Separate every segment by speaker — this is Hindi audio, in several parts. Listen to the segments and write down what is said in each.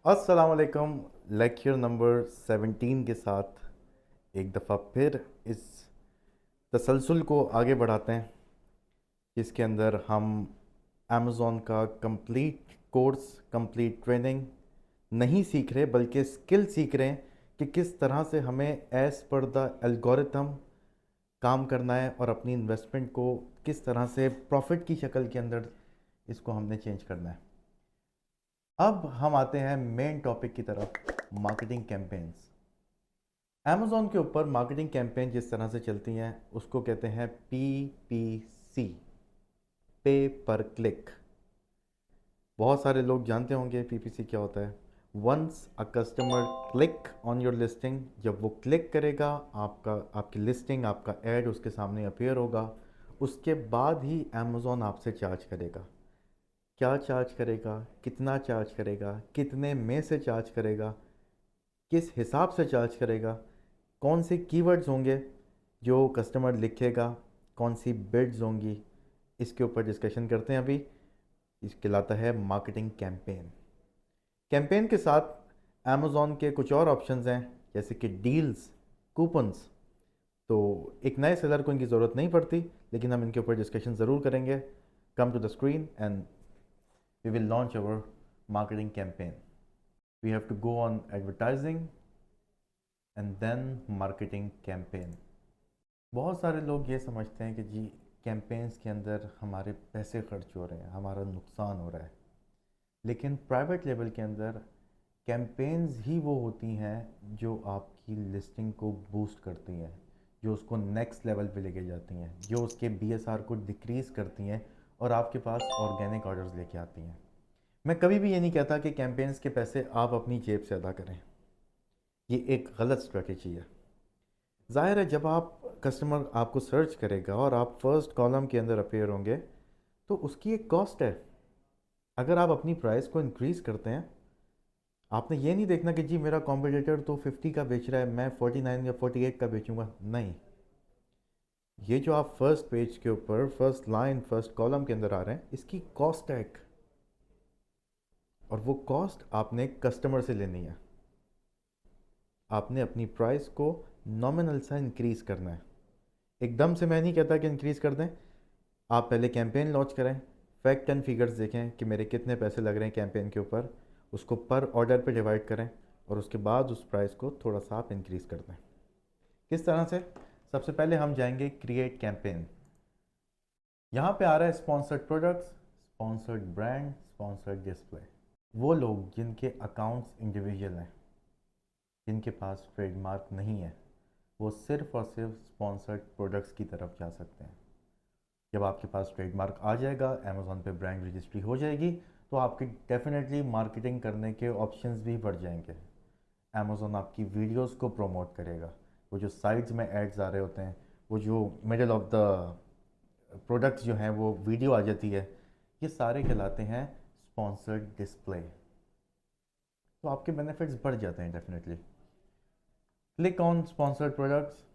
Speaker 1: अस्सलाम वालेकुम। लेक्चर नंबर 17 के साथ एक दफ़ा फिर इस तसलसल को आगे बढ़ाते हैं, जिसके अंदर हम अमेज़ॉन का कंप्लीट कोर्स, कंप्लीट ट्रेनिंग नहीं सीख रहे बल्कि स्किल सीख रहे हैं कि किस तरह से हमें एज़ पर द एल्गोरिथम काम करना है और अपनी इन्वेस्टमेंट को किस तरह से प्रॉफिट की शक्ल के अंदर इसको हमने चेंज करना है। अब हम आते हैं मेन टॉपिक की तरफ, मार्केटिंग कैंपेन्स। अमेज़ॉन के ऊपर मार्केटिंग कैंपेन जिस तरह से चलती हैं उसको कहते हैं PPC, पे पर क्लिक। बहुत सारे लोग जानते होंगे PPC क्या होता है। Once a customer click on your listing, जब वो क्लिक करेगा आपकी लिस्टिंग, आपका ऐड उसके सामने अपीयर होगा, उसके बाद ही अमेज़ॉन आपसे चार्ज करेगा। क्या चार्ज करेगा, कितना चार्ज करेगा, कितने में से चार्ज करेगा, किस हिसाब से चार्ज करेगा, कौन से कीवर्ड्स होंगे जो कस्टमर लिखेगा, कौन सी बिड्स होंगी, इसके ऊपर डिस्कशन करते हैं अभी। इसके कहलाता है मार्केटिंग कैंपेन। कैंपेन के साथ अमेज़ॉन के कुछ और ऑप्शंस हैं, जैसे कि डील्स, कूपन्स। तो एक नए सेलर को इनकी ज़रूरत नहीं पड़ती, लेकिन हम इनके ऊपर डिस्कशन ज़रूर करेंगे। Come to the screen and we will launch our marketing campaign. We have to go on advertising and then marketing campaign. बहुत सारे लोग ये समझते हैं कि जी कैंपेन्स के अंदर हमारे पैसे खर्च हो रहे हैं, हमारा नुकसान हो रहा है। लेकिन प्राइवेट लेवल के अंदर कैंपेन्स ही वो होती हैं जो आपकी लिस्टिंग को बूस्ट करती हैं, जो उसको नेक्स्ट लेवल पे लेके जाती हैं, जो उसके BSR को डिक्रीज़ करती हैं और आपके पास ऑर्गेनिक ऑर्डर्स लेके आती हैं। मैं कभी भी ये नहीं कहता कि कैंपेन्स के पैसे आप अपनी जेब से अदा करें, ये एक गलत स्ट्रेटेजी है। ज़ाहिर है जब आप कस्टमर आपको सर्च करेगा और आप फर्स्ट कॉलम के अंदर अपेयर होंगे तो उसकी एक कॉस्ट है। अगर आप अपनी प्राइस को इंक्रीज़ करते हैं, आपने ये नहीं देखना कि जी मेरा कॉम्पिटिटर तो 50 का बेच रहा है, मैं 49 या 48 का बेचूंगा। नहीं, ये जो आप फर्स्ट पेज के ऊपर फर्स्ट लाइन फर्स्ट कॉलम के अंदर आ रहे हैं, इसकी कॉस्ट है एक, और वो कॉस्ट आपने कस्टमर से लेनी है। आपने अपनी प्राइस को नॉमिनल सा इंक्रीज़ करना है। एकदम से मैं नहीं कहता कि इंक्रीज़ कर दें। आप पहले कैंपेन लॉन्च करें, फैक्ट एंड फिगर्स देखें कि मेरे कितने पैसे लग रहे हैं कैंपेन के ऊपर, उसको पर ऑर्डर पे डिवाइड करें और उसके बाद उस प्राइस को थोड़ा सा आप इंक्रीज़ कर दें। किस तरह से? सबसे पहले हम जाएंगे क्रिएट कैंपेन। यहाँ पे आ रहा है sponsored products, sponsored brand, sponsored display. वो लोग जिनके अकाउंट्स इंडिविजुअल हैं, जिनके पास ट्रेडमार्क नहीं है, वो सिर्फ़ और सिर्फ स्पॉन्सर्ड प्रोडक्ट्स की तरफ जा सकते हैं। जब आपके पास ट्रेडमार्क आ जाएगा, अमेज़ॉन पे ब्रांड रजिस्ट्री हो जाएगी, तो आपके डेफिनेटली मार्केटिंग करने के ऑप्शंस भी बढ़ जाएंगे। अमेज़ॉन आपकी वीडियोस को प्रमोट करेगा। वो जो साइड्स में एड्स आ रहे होते हैं, वो जो मिडल ऑफ द प्रोडक्ट्स जो हैं वो वीडियो आ जाती है, ये सारे कहलाते हैं स्पॉन्सर्ड डिस्प्ले। तो आपके बेनिफिट्स बढ़ जाते हैं definitely. Click on sponsored products.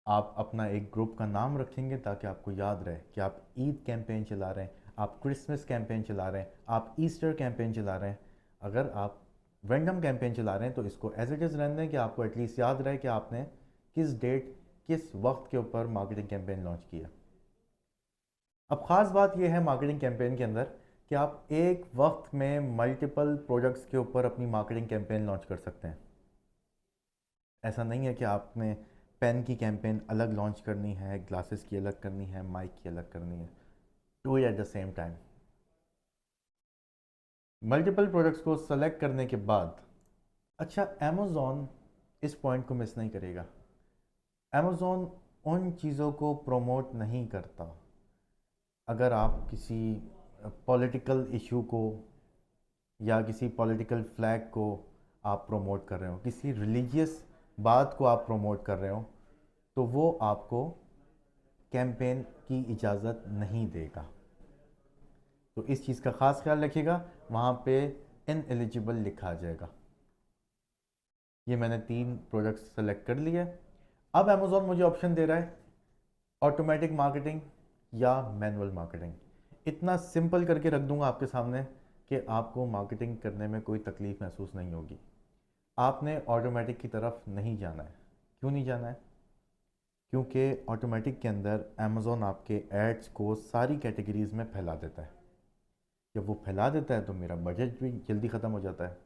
Speaker 1: आप अपना एक ग्रुप का नाम रखेंगे ताकि आपको याद रहे कि आप ईद कैंपेन चला रहे हैं, आप क्रिसमस कैंपेन चला रहे हैं, आप ईस्टर कैंपेन चला रहे हैं। अगर आप रैंडम कैंपेन चला रहे हैं तो इसको एज इट इज़ रहने दें कि आपको एटलीस्ट याद रहे कि आपने किस डेट, किस वक्त के ऊपर मार्केटिंग कैंपेन लॉन्च किया। अब ख़ास बात यह है मार्केटिंग कैंपेन के अंदर कि आप एक वक्त में मल्टीपल प्रोडक्ट्स के ऊपर अपनी मार्केटिंग कैंपेन लॉन्च कर सकते हैं। ऐसा नहीं है कि आपने पेन की कैंपेन अलग लॉन्च करनी है, ग्लासेस की अलग करनी है, माइक की अलग करनी है। Do it at the same time. Multiple products को सेलेक्ट करने के बाद, अच्छा, अमेज़ॉन इस पॉइंट को मिस नहीं करेगा। अमेज़ॉन उन चीज़ों को प्रोमोट नहीं करता। अगर आप किसी पॉलिटिकल इशू को या किसी पॉलिटिकल फ्लैग को आप प्रमोट कर रहे हो, किसी रिलीजियस बात को आप प्रमोट कर रहे हो, तो वो आपको कैंपेन की इजाज़त नहीं देगा। तो इस चीज़ का ख़ास ख्याल रखिएगा, वहाँ पे इनएलिजिबल लिखा आ जाएगा। ये मैंने 3 प्रोडक्ट्स सेलेक्ट कर लिए। अब अमेज़ॉन मुझे ऑप्शन दे रहा है ऑटोमेटिक मार्केटिंग या मैनुअल मार्केटिंग। इतना सिंपल करके रख दूंगा आपके सामने कि आपको मार्केटिंग करने में कोई तकलीफ़ महसूस नहीं होगी। आपने ऑटोमेटिक की तरफ नहीं जाना है। क्यों नहीं जाना है? क्योंकि ऑटोमेटिक के अंदर अमेज़ॉन आपके एड्स को सारी कैटेगरीज़ में फैला देता है। जब वो फैला देता है तो मेरा बजट भी जल्दी ख़त्म हो जाता है।